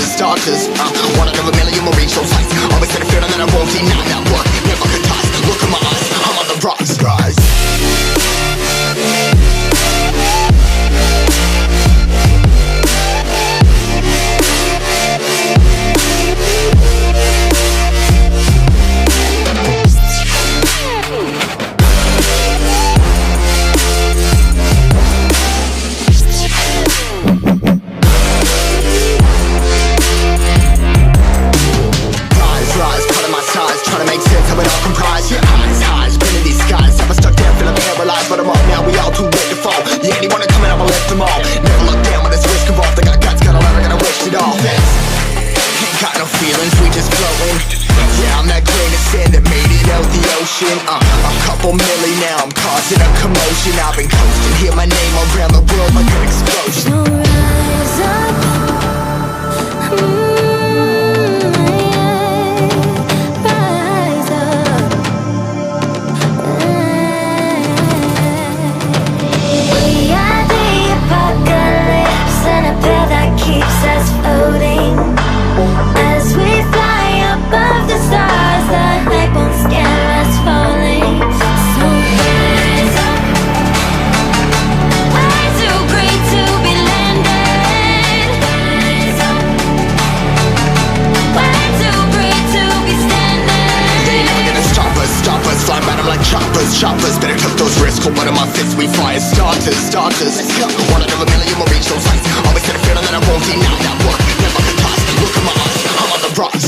starters. One out of a million will reach those heights. Always had a feeling that I won't deny that work. Never could toss. Look in my eyes, I'm on the rocks, guys. But I'm up now, we all too late to fall. Yeah, anyone to come in, I'ma lift them all. Never look down when there's risk involved. I got guts, got a lot, I gotta wish it all. Ain't got no feelings, we just floating. Yeah, I'm that grain of sand that made it out the ocean. A couple milli now, I'm causing a commotion. I've been coasting, hear my name around the world like an explosion. So rise up. Choppers, better took those risks. Hold one of my fists, we fire starters. Let's go. One out of a million will reach those heights. Always had a feeling that I won't deny that work. Never could toss. Look in my eyes, I'm on the rocks.